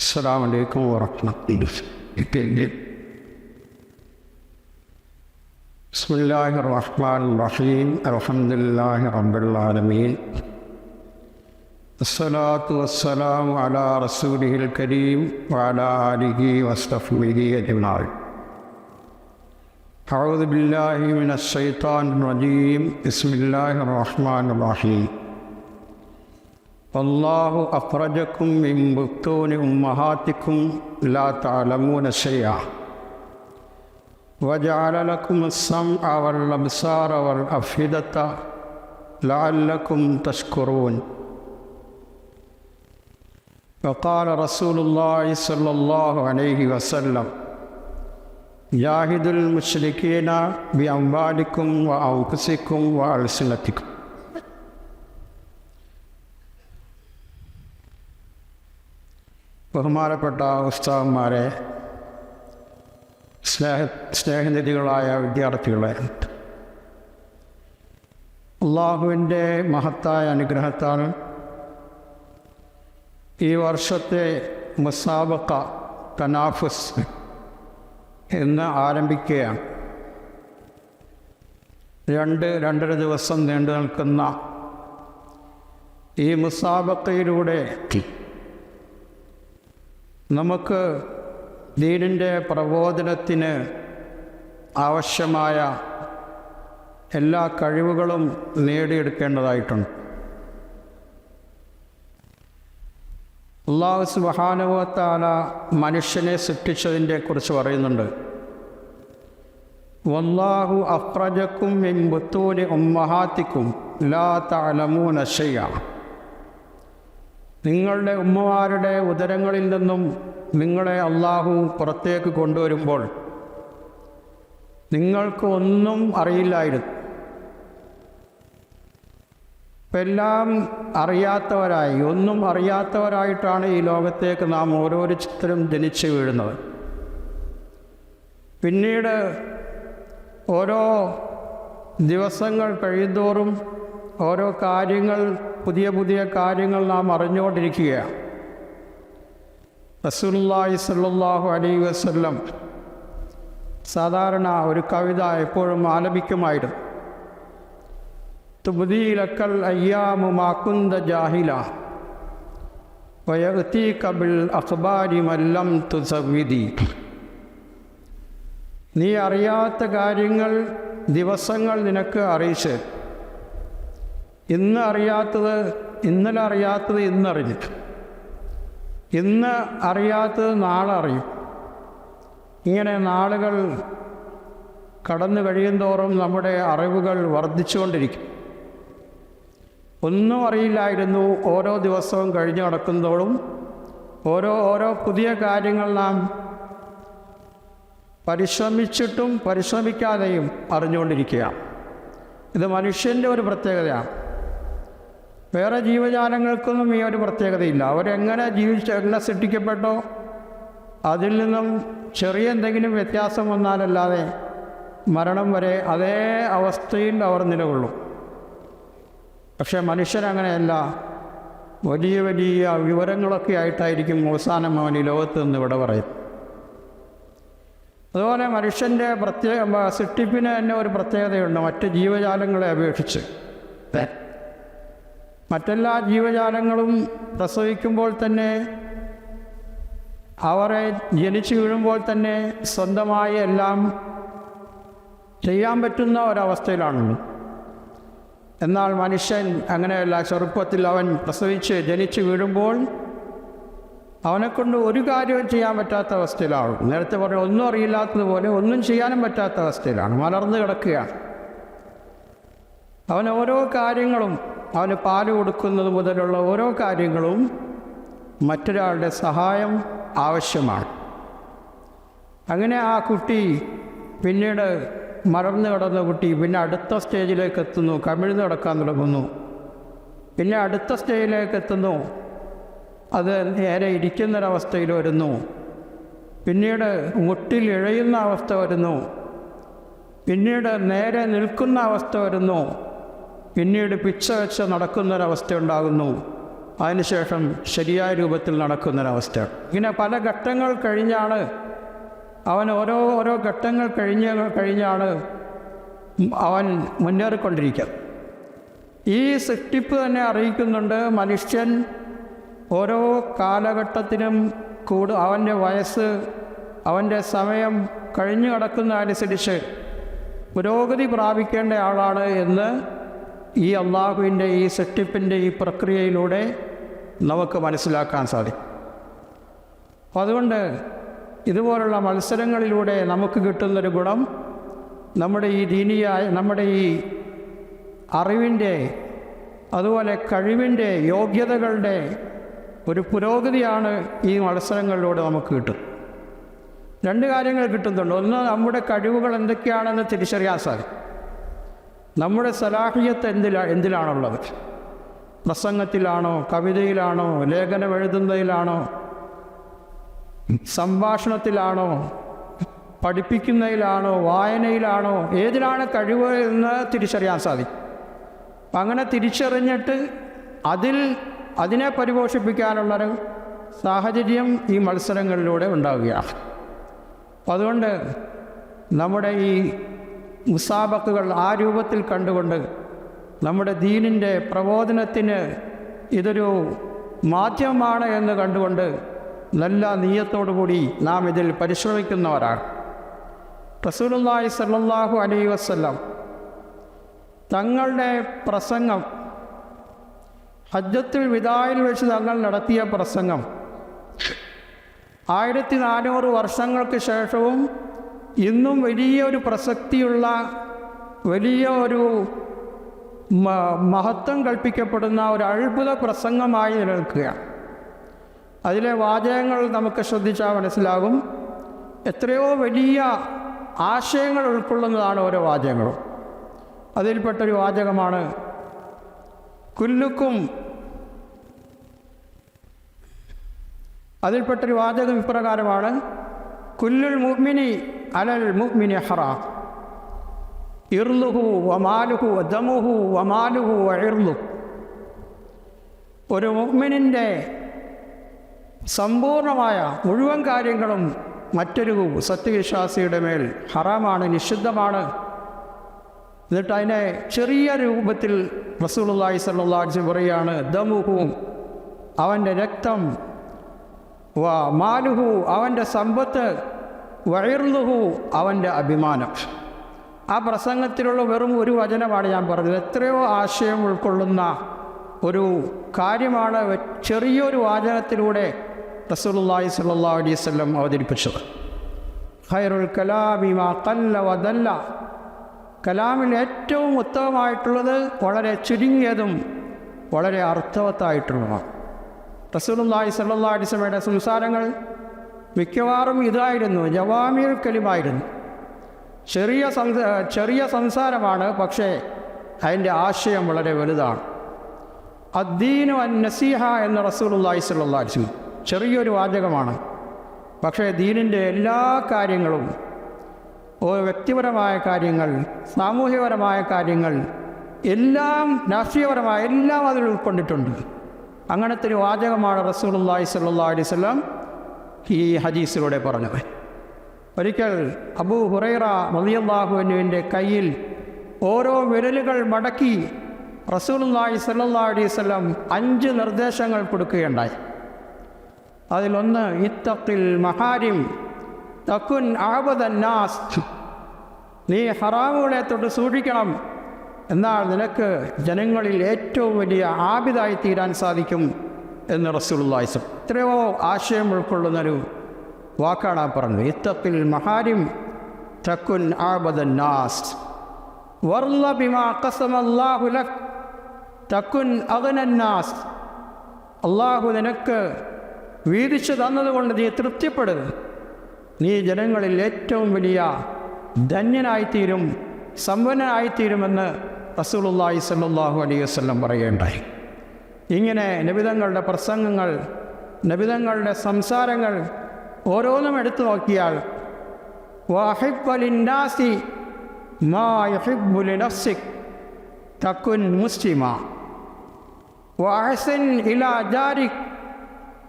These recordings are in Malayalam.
السلام عليكم ورحمة الله. بسم الله الرحمن الرحيم. الحمد لله رب العالمين. الصلاة والسلام على رسوله الكريم وعلى آله وصحبه أجمعين. أعوذ بالله من الشيطان الرجيم. بسم الله الرحمن الرحيم. والله أخرجكم من بطون أمهاتكم لا تعلمون شيئا وجعل لكم السمع والأبصار والأفئدة لعلكم تشكرون. وقال رسول الله صلى الله عليه وسلم: جاهدوا المشركين بأموالكم وأنفسكم وألسنتكم. ബഹുമാനപ്പെട്ട ഉസ്താദന്മാരെ, സ്നേഹനിധികളായ വിദ്യാർത്ഥികളെ, അള്ളാഹുവിൻ്റെ മഹത്തായ അനുഗ്രഹത്താൽ ഈ വർഷത്തെ മുസാബഖ തനാഫുസ് എന്ന് ആരംഭിക്കുകയാണ്. 2-2.5 ദിവസം നീണ്ടു നിൽക്കുന്ന ഈ മുസാബഖയിലൂടെ നമുക്ക് ദീനിൻ്റെ പ്രബോധനത്തിന് ആവശ്യമായ എല്ലാ കഴിവുകളും നേടിയെടുക്കേണ്ടതായിട്ടുണ്ട്. അല്ലാഹു സുബ്ഹാനഹു വ തആല മനുഷ്യനെ സൃഷ്ടിച്ചതിനെ കുറിച്ച് പറയുന്നുണ്ട്. വല്ലാഹു അഖ്റജക്കും മിൻ ബുത്തൂനി ഉമ്മഹാത്തിക്കും ലാ തഅലമൂന ശൈഅ. നിങ്ങളുടെ ഉമ്മമാരുടെ ഉദരങ്ങളിൽ നിന്നും നിങ്ങളെ അള്ളാഹു പുറത്തേക്ക് കൊണ്ടുവരുമ്പോൾ നിങ്ങൾക്ക് ഒന്നും അറിയില്ലായിരുന്നു. ഇപ്പം എല്ലാം അറിയാത്തവരായി, ഒന്നും അറിയാത്തവരായിട്ടാണ് ഈ ലോകത്തേക്ക് നാം ഓരോരുത്തരും ജനിച്ചു വീഴുന്നത്. പിന്നീട് ഓരോ ദിവസങ്ങൾ കഴിയുന്തോറും ഓരോ കാര്യങ്ങൾ, പുതിയ പുതിയ കാര്യങ്ങൾ നാം അറിഞ്ഞുകൊണ്ടിരിക്കുകയാണ്. റസൂലുള്ളാഹി സ്വല്ലല്ലാഹു അലൈഹി വസല്ലം സാധാരണ ഒരു കവിത എപ്പോഴും ആലപിക്കുമായിരുന്നു. തുബ്ദീ ലക്കൽ അയ്യാമു മാ കുന്ത ജാഹില വയഅതീക ബിൽ അഖ്ബാരി മൻ ലം തുസവ്വിദി. നീ അറിയാത്ത കാര്യങ്ങൾ ദിവസങ്ങൾ നിനക്ക് അറിയിച്ച്, ഇന്ന് അറിയാത്തത് ഇന്നലെ അറിയാത്തത് ഇന്നറിഞ്ഞു, ഇന്ന് അറിയാത്തത് നാളെ അറിയും. ഇങ്ങനെ നാളുകൾ കടന്നു കഴിയുന്തോറും നമ്മുടെ അറിവുകൾ വർദ്ധിച്ചുകൊണ്ടിരിക്കും. ഒന്നും അറിയില്ലായിരുന്നു. ഓരോ ദിവസവും കഴിഞ്ഞു നടക്കുന്നതോടും ഓരോ പുതിയ കാര്യങ്ങൾ നാം പരിശ്രമിച്ചിട്ടും പരിശ്രമിക്കാതെയും അറിഞ്ഞുകൊണ്ടിരിക്കുക. ഇത് മനുഷ്യൻ്റെ ഒരു പ്രത്യേകതയാണ്. വേറെ ജീവജാലങ്ങൾക്കൊന്നും ഈ ഒരു പ്രത്യേകതയില്ല. അവരെങ്ങനെ എങ്ങനെ സൃഷ്ടിക്കപ്പെട്ടോ അതിൽ നിന്നും ചെറിയ എന്തെങ്കിലും വ്യത്യാസം വന്നാലല്ലാതെ മരണം വരെ അതേ അവസ്ഥയിൽ അവർ നിലകൊള്ളും. പക്ഷേ മനുഷ്യരങ്ങനെയല്ല. വലിയ വലിയ വിവരങ്ങളൊക്കെ ആയിട്ടായിരിക്കും അവസാനം അവൻ ഈ ലോകത്ത് നിന്ന് ഇവിടെ പറയും. അതുപോലെ മനുഷ്യൻ്റെ സൃഷ്ടിപ്പിന് തന്നെ ഒരു പ്രത്യേകതയുണ്ട് മറ്റ് ജീവജാലങ്ങളെ അപേക്ഷിച്ച്. മറ്റെല്ലാ ജീവജാലങ്ങളും പ്രസവിക്കുമ്പോൾ തന്നെ, അവരെ ജനിച്ചു വീഴുമ്പോൾ തന്നെ സ്വന്തമായി എല്ലാം ചെയ്യാൻ പറ്റുന്ന ഒരവസ്ഥയിലാണല്ലോ. എന്നാൽ മനുഷ്യൻ അങ്ങനെയല്ല. ചെറുപ്പത്തിൽ അവൻ പ്രസവിച്ച് ജനിച്ചു വീഴുമ്പോൾ അവനെക്കൊണ്ട് ഒരു കാര്യവും ചെയ്യാൻ പറ്റാത്ത അവസ്ഥയിലാണ്. നേരത്തെ പറഞ്ഞ ഒന്നും അറിയില്ലാത്തതുപോലെ ഒന്നും ചെയ്യാനും പറ്റാത്ത അവസ്ഥയിലാണ്, മലർന്നു കിടക്കുകയാണ്. അവൻ ഓരോ കാര്യങ്ങളും, അവന് പാല് കൊടുക്കുന്നത് മുതലുള്ള ഓരോ കാര്യങ്ങളും മറ്റൊരാളുടെ സഹായം ആവശ്യമാണ്. അങ്ങനെ ആ കുട്ടി പിന്നീട് മലർന്നു കിടന്ന കുട്ടി പിന്നെ അടുത്ത സ്റ്റേജിലേക്ക് എത്തുന്നു, കമിഴ്ന്ന് കിടക്കാൻ തുടങ്ങുന്നു. പിന്നെ അടുത്ത സ്റ്റേജിലേക്ക് എത്തുന്നു, അത് നേരെ ഇരിക്കുന്നൊരവസ്ഥയിൽ വരുന്നു. പിന്നീട് മുട്ടിൽ ഇഴയുന്ന അവസ്ഥ വരുന്നു. പിന്നീട് നേരെ നിൽക്കുന്ന അവസ്ഥ വരുന്നു. പിന്നീട് പിച്ച വെച്ച് നടക്കുന്നൊരവസ്ഥ ഉണ്ടാകുന്നു. അതിനുശേഷം ശരിയായ രൂപത്തിൽ നടക്കുന്നൊരവസ്ഥ. ഇങ്ങനെ പല ഘട്ടങ്ങൾ കഴിഞ്ഞാണ് അവൻ ഓരോ ഘട്ടങ്ങൾ കഴിഞ്ഞാണ് അവൻ മുന്നേറിക്കൊണ്ടിരിക്കുക. ഈ സൃഷ്ടിപ്പ് തന്നെ അറിയിക്കുന്നുണ്ട്, മനുഷ്യൻ ഓരോ കാലഘട്ടത്തിനും അവൻ്റെ വയസ്സ്, അവൻ്റെ സമയം കഴിഞ്ഞു കിടക്കുന്നതനുസരിച്ച് പുരോഗതി പ്രാപിക്കേണ്ട ആളാണ് എന്ന് ഈ അള്ളാഹുവിൻ്റെ ഈ സൃഷ്ടിപ്പിൻ്റെ ഈ പ്രക്രിയയിലൂടെ നമുക്ക് മനസ്സിലാക്കാൻ സാധിക്കും. അപ്പോൾ അതുകൊണ്ട് ഇതുപോലുള്ള മത്സരങ്ങളിലൂടെ നമുക്ക് കിട്ടുന്നൊരു ഗുണം നമ്മുടെ ഈ ദീനിയായ നമ്മുടെ ഈ അറിവിൻ്റെ അതുപോലെ കഴിവിൻ്റെ യോഗ്യതകളുടെ ഒരു പുരോഗതിയാണ് ഈ മത്സരങ്ങളിലൂടെ നമുക്ക് കിട്ടുന്നത്. രണ്ട് കാര്യങ്ങൾ കിട്ടുന്നുണ്ട്. ഒന്ന്, നമ്മുടെ കഴിവുകൾ എന്തൊക്കെയാണെന്ന് തിരിച്ചറിയാൻ സാധിക്കും. നമ്മുടെ സലാഹിയത്ത് എന്തിലാണുള്ളത്? പ്രസംഗത്തിലാണോ, കവിതയിലാണോ, ലേഖനം എഴുതുന്നതിലാണോ, സംഭാഷണത്തിലാണോ, പഠിപ്പിക്കുന്നതിലാണോ, വായനയിലാണോ, ഏതിലാണ് കഴിവ് എന്ന് തിരിച്ചറിയാൻ സാധിക്കും. അങ്ങനെ തിരിച്ചറിഞ്ഞിട്ട് അതിനെ പരിപോഷിപ്പിക്കാനുള്ളൊരു സാഹചര്യം ഈ മത്സരങ്ങളിലൂടെ ഉണ്ടാവുകയാണ്. അപ്പം അതുകൊണ്ട് നമ്മുടെ ഈ മുസാബക്കുകൾ ആ രൂപത്തിൽ കണ്ടുകൊണ്ട് നമ്മുടെ ദീനിൻ്റെ പ്രബോധനത്തിന് ഇതൊരു മാധ്യമമാണ് എന്ന് കണ്ടുകൊണ്ട് നല്ല നിയ്യത്തോടു കൂടി നാം ഇതിൽ പരിശ്രമിക്കുന്നവരാണ്. റസൂലുള്ളാഹി സ്വല്ലല്ലാഹു അലൈഹി വസല്ലം തങ്ങളുടെ പ്രസംഗം, ഹജ്ജത്തുൽ വിദായിൽ വെച്ച് തങ്ങൾ നടത്തിയ പ്രസംഗം 1400 വർഷങ്ങൾക്ക് ശേഷവും ഇന്നും വലിയൊരു പ്രസക്തിയുള്ള, വലിയ ഒരു മഹത്വം കൽപ്പിക്കപ്പെടുന്ന ഒരു അത്ഭുത പ്രസംഗമായി നിലനിൽക്കുകയാണ്. അതിലെ വാചകങ്ങൾ നമുക്ക് ശ്രദ്ധിച്ചാൽ മനസ്സിലാകും, എത്രയോ വലിയ ആശയങ്ങൾ ഉൾക്കൊള്ളുന്നതാണ് ഓരോ വാചകങ്ങളും. അതിൽപ്പെട്ടൊരു വാചകമാണ് അതിൽപ്പെട്ടൊരു വാചകം ഇപ്രകാരമാണ്: കുല്ലുൽ മുഅ്മിനി അലൽ മുഅ്മിനി ഹറാം ഇർലുഹു വമാലുഹു ദമുഹു വമാലുഹു വഇർലുഹു. ഒരു മുഅ്മിനിൻ്റെ സമ്പൂർണമായ മുഴുവൻ കാര്യങ്ങളും മറ്റൊരു സത്യവിശ്വാസിയുടെ മേൽ ഹറാമാണ്, നിഷിദ്ധമാണ്. എന്നിട്ട് അതിനെ ചെറിയ രൂപത്തിൽ റസൂലുള്ളാഹി സ്വല്ലല്ലാഹു അലൈഹി വസല്ലം പറയുകയാണ്: ദമുഹു അവൻ്റെ രക്തം, മാലുഹു അവൻ്റെ സമ്പത്ത്, വഇർലുഹു അവൻ്റെ അഭിമാനം. ആ പ്രസംഗത്തിലുള്ള വെറും ഒരു വചനമാണ് ഞാൻ പറഞ്ഞത്. എത്രയോ ആശയം ഉൾക്കൊള്ളുന്ന ഒരു കാര്യമാണ് ചെറിയൊരു വാചകത്തിലൂടെ റസൂലുള്ളാഹി സ്വല്ലല്ലാഹു അലൈഹി വസല്ലം അവതരിപ്പിച്ചത്. ഖൈറുൽ കലാമി മാ ഖല്ല വദല്ല. കലാമിൽ ഏറ്റവും ഉത്തമമായിട്ടുള്ളത് വളരെ ചുരുങ്ങിയതും വളരെ അർത്ഥവത്തായിട്ടുള്ളതാണ്. റസൂലുള്ളാഹി സ്വല്ലല്ലാഹു അലൈഹി വസല്ലമയുടെ സംസാരങ്ങൾ മിക്കവാറും ഇതായിരുന്നു, ജവാമിഉൽ കലിമായിരുന്നു. ചെറിയ സംസാരമാണ്, പക്ഷേ അതിൻ്റെ ആശയം വളരെ വലുതാണ്. അദ്ദീനു അൻ നസീഹ എന്ന റസൂലുള്ളാഹി സ്വല്ലല്ലാഹു അലൈഹി വസല്ലം ചെറിയൊരു വാചകമാണ്, പക്ഷേ ദീനിൻ്റെ എല്ലാ കാര്യങ്ങളും, വ്യക്തിപരമായ കാര്യങ്ങൾ, സാമൂഹ്യപരമായ കാര്യങ്ങൾ, എല്ലാം രാഷ്ട്രീയപരമായ എല്ലാം അതിൽ ഉൾക്കൊണ്ടിട്ടുണ്ട്. അങ്ങനത്തെ ഒരു വാചകമാണ് റസൂലുള്ളാഹി സ്വല്ലല്ലാഹു അലൈഹി വസല്ലം ഈ ഹദീസിലൂടെ പറഞ്ഞത്. ഒരിക്കൽ അബൂ ഹുറൈറ റളിയല്ലാഹു അൻഹുവിൻ്റെ കയ്യിൽ ഓരോ വിരലുകൾ മടക്കി റസൂലുള്ളാഹി സ്വല്ലല്ലാഹു അലൈഹി വസല്ലം 5 നിർദ്ദേശങ്ങൾ കൊടുക്കുകയുണ്ടായി. അതിലൊന്ന്, ഇത്തഖിൽ മഹാരിം തകുൻ അഅബദൻ നാസ്. നീ ഹറാമുകളെ തൊട്ട് സൂക്ഷിക്കണം, എന്നാൽ നിനക്ക് ജനങ്ങളിൽ ഏറ്റവും വലിയ ആബിദായി തീരാൻ സാധിക്കും എന്ന് റസൂലുള്ളാഹി സ്വല്ലല്ലാഹു അലൈഹി വസല്ലം. എത്രയോ ആശയം ഉൾക്കൊള്ളുന്നൊരു വാക്കാണ് ആ പറഞ്ഞത്. ഇത്തഖിൽ മഹാരിം തകുൻ അഅബദൻ നാസ് വർള ബിമാ ഖസമല്ലാഹു ലക് തകുൻ അഗ്നൻ നാസ്. അള്ളാഹു നിനക്ക് വീതിച്ചു തന്നതുകൊണ്ട് നീ തൃപ്തിപ്പെടുക, നീ ജനങ്ങളിൽ ഏറ്റവും വലിയ ധന്യനായിത്തീരും, സമ്പന്നനായിത്തീരുമെന്ന് റസൂലുള്ളാഹി സ്വല്ലല്ലാഹു അലൈഹി വസല്ലം പറയുകയുണ്ടായി. ഇങ്ങനെ നബിതങ്ങളുടെ പ്രസംഗങ്ങൾ, നബിതങ്ങളുടെ സംസാരങ്ങൾ ഓരോന്നും എടുത്തു നോക്കിയാൽ വഹിബ്ബ ലിന്നാസി മാ യുഹിബ്ബു ലിനഫ്സിക് തകുൻ മുസ്ലിമ. വഅഹ്സിൻ ഇലാ ജാരിക്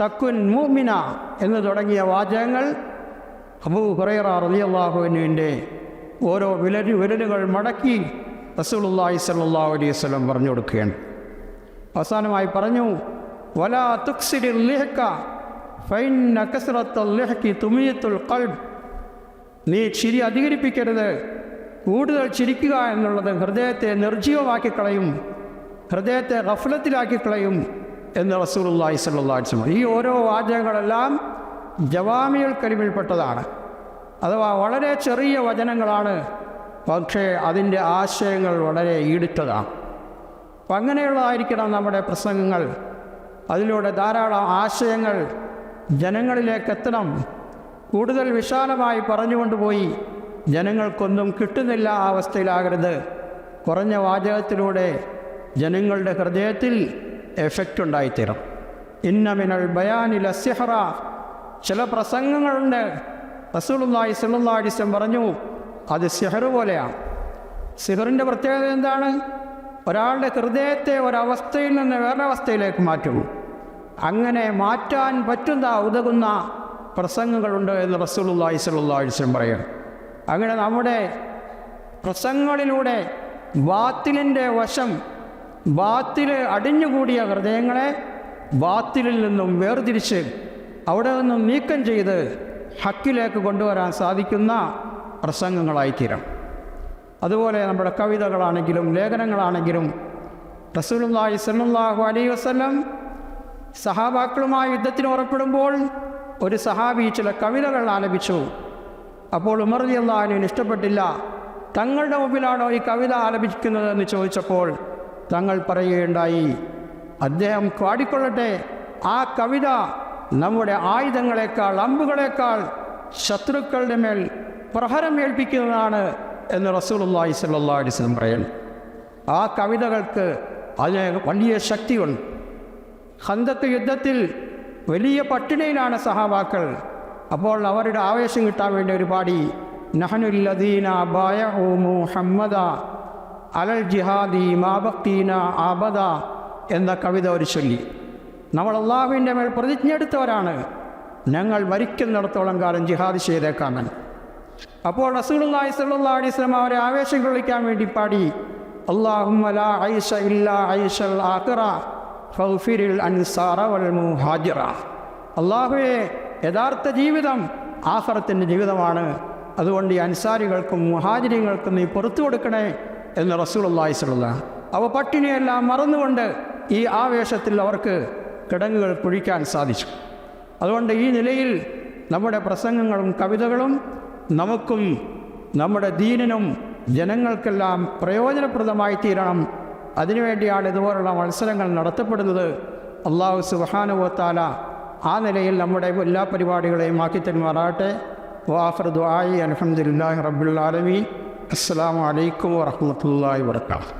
തക്കുൻ മുഅ്മിന എന്ന് തുടങ്ങിയ വാചകങ്ങൾ അബൂ ഹുറൈറ റളിയല്ലാഹു അൻഹുവിൻ്റെ ഓരോ വിരലുകൾ മടക്കി റസൂലുള്ളാഹി സ്വല്ലല്ലാഹു അലൈഹി വസല്ലം പറഞ്ഞു കൊടുക്കുകയാണ്. അവസാനമായി പറഞ്ഞു, വലാ തുക്സിരിൽ ലിഹ്ക ഫഇന്ന കസ്റത്തൽ ലിഹ്കി തുമീത്തുൽ ഖൽബ്. നീ ചിരി അധികരിപ്പിക്കരുത്, കൂടുതൽ ചിരിക്കുക എന്നുള്ളത് ഹൃദയത്തെ നിർജ്ജീവമാക്കി കളയും, ഹൃദയത്തെ ഗഫ്ലത്തിലാക്കി കളയും എന്ന് റസൂലുള്ളാഹി സ്വല്ലല്ലാഹു അലൈഹി വസല്ലം. ഈ ഓരോ വാചകങ്ങളെല്ലാം ജവാമിഉൽ കലിമിൽപ്പെട്ടതാണ്. അഥവാ വളരെ ചെറിയ വചനങ്ങളാണ്, പക്ഷേ അതിൻ്റെ ആശയങ്ങൾ വളരെ ഈടുറ്റതാണ്. അപ്പം അങ്ങനെയുള്ളതായിരിക്കണം നമ്മുടെ പ്രസംഗങ്ങൾ. അതിലൂടെ ധാരാളം ആശയങ്ങൾ ജനങ്ങളിലേക്ക് എത്തണം. കൂടുതൽ വിശാലമായി പറഞ്ഞുകൊണ്ടുപോയി ജനങ്ങൾക്കൊന്നും കിട്ടുന്നില്ല ആ അവസ്ഥയിലാകരുത്. കുറഞ്ഞ വാചകത്തിലൂടെ ജനങ്ങളുടെ ഹൃദയത്തിൽ എഫക്റ്റ് ഉണ്ടായിത്തീരും. ഇന്ന മിനൽ ബയാനിൽ അസ്സിഹ്റ. ചില പ്രസംഗങ്ങളുണ്ട്, റസൂലുള്ളാഹി സ്വല്ലല്ലാഹു അലൈഹി വസല്ലം പറഞ്ഞു, അത് സിഹർ പോലെയാണ്. സിഹറിൻ്റെ പ്രത്യേകത എന്താണ്? ഒരാളുടെ ഹൃദയത്തെ ഒരവസ്ഥയിൽ നിന്ന് വേറൊരവസ്ഥയിലേക്ക് മാറ്റും. അങ്ങനെ മാറ്റാൻ പറ്റുന്ന ഉതകുന്ന പ്രസംഗങ്ങളുണ്ട് എന്ന് റസൂലുള്ളാഹി സ്വല്ലല്ലാഹു അലൈഹി വസല്ലം പറയുന്നു. അങ്ങനെ നമ്മുടെ പ്രസംഗങ്ങളിലൂടെ ബാത്തിലിൻ്റെ വശം, ബാത്തില് അടിഞ്ഞുകൂടിയ ഹൃദയങ്ങളെ ബാത്തിലിൽ നിന്നും വേർതിരിച്ച് അവിടെ നിന്നും നീക്കം ചെയ്ത് ഹക്കിലേക്ക് കൊണ്ടുവരാൻ സാധിക്കുന്ന പ്രസംഗങ്ങളായിത്തീരും. അതുപോലെ നമ്മുടെ കവിതകളാണെങ്കിലും ലേഖനങ്ങളാണെങ്കിലും റസൂലുള്ളാഹി സ്വല്ലല്ലാഹു അലൈഹി വസല്ലം സഹാബാക്കളുമായി യുദ്ധത്തിന് പുറപ്പെടുമ്പോൾ ഒരു സഹാബി ചില കവിതകൾ ആലപിച്ചു. അപ്പോൾ ഉമർ റളിയല്ലാഹു അൻഹുവിന് ഇഷ്ടപ്പെട്ടില്ല. തങ്ങളുടെ മുമ്പിലാണോ ഈ കവിത ആലപിക്കുന്നതെന്ന് ചോദിച്ചപ്പോൾ തങ്ങൾ പറയുകയുണ്ടായി, അദ്ദേഹം പാടിക്കൊള്ളട്ടെ, ആ കവിത നമ്മുടെ ആയുധങ്ങളെക്കാൾ, അമ്പുകളെക്കാൾ ശത്രുക്കളുടെ മേൽ പ്രഹരമേൽപ്പിക്കുന്നതാണ് എന്ന് റസൂലുള്ളാഹി സ്വല്ലല്ലാഹു അലൈഹി വസല്ലം പറയുന്നു. ആ കവിതകൾക്ക് അതിന് വലിയ ശക്തിയുണ്ട്. ഖന്തക്ക് യുദ്ധത്തിൽ വലിയ പട്ടിണിയിലാണ് സഹാബാക്കൾ. അപ്പോൾ അവരുടെ ആവേശം കിട്ടാൻ വേണ്ടി ഒരു പാടി, നഹ്നുല്ലദീന ബായഉ മുഹമ്മദ അലൽ ജിഹാദി മാ ബഖീന അബദ എന്ന കവിത ഒരു ചൊല്ലി. നമ്മൾ അള്ളാഹുവിൻ്റെ മേൽ പ്രതിജ്ഞ എടുത്തവരാണ്, ഞങ്ങൾ മരിക്കുന്നിടത്തോളം കാലം ജിഹാദ് ചെയ്തേക്കാമെന്ന്. അപ്പോൾ റസൂലുള്ളാഹി സ്വല്ലല്ലാഹു അലൈഹി വസല്ലം അവരെ ആവേശം കൊള്ളിക്കാൻ വേണ്ടി പാടി, അല്ലാഹുമ്മ ലാ ഐശ ഇല്ലാ ഐശൽ ആഖിറ ഫഗ്ഫിരിൽ അൻസാറ വൽ മുഹാജിറ. അള്ളാഹുവേ, യഥാർത്ഥ ജീവിതം ആഖിറത്തിൻ്റെ ജീവിതമാണ്, അതുകൊണ്ട് ഈ അൻസാരികൾക്കും മുഹാജിരികൾക്കും നീ പുറത്തു കൊടുക്കണേ എന്ന് റസൂലുള്ളാഹി സ്വല്ലല്ലാഹു. അവ പട്ടിണിയെല്ലാം മറന്നുകൊണ്ട് ഈ ആവേശത്തിൽ അവർക്ക് കിടങ്ങുകൾ കുഴിക്കാൻ സാധിച്ചു. അതുകൊണ്ട് ഈ നിലയിൽ നമ്മുടെ പ്രസംഗങ്ങളും കവിതകളും നമുക്കും നമ്മുടെ ദീനിനും ജനങ്ങൾക്കെല്ലാം പ്രയോജനപ്രദമായി തീരണം. അതിനുവേണ്ടിയാണ് ഇതുപോലുള്ള മത്സരങ്ങൾ നടത്തപ്പെടുന്നത്. അല്ലാഹു സുബ്ഹാനഹു വ തആല ആ നിലയിൽ നമ്മുടെ എല്ലാ പരിപാടികളെയും ആക്കിത്തരുമാറാകട്ടെ. വആഖിറു ദുആഇ അൽഹംദുലില്ലാഹി റബ്ബിൽ ആലമീൻ. അസ്സലാമു അലൈക്കും വറഹ്മത്തുള്ളാഹി വബറകാതുഹു.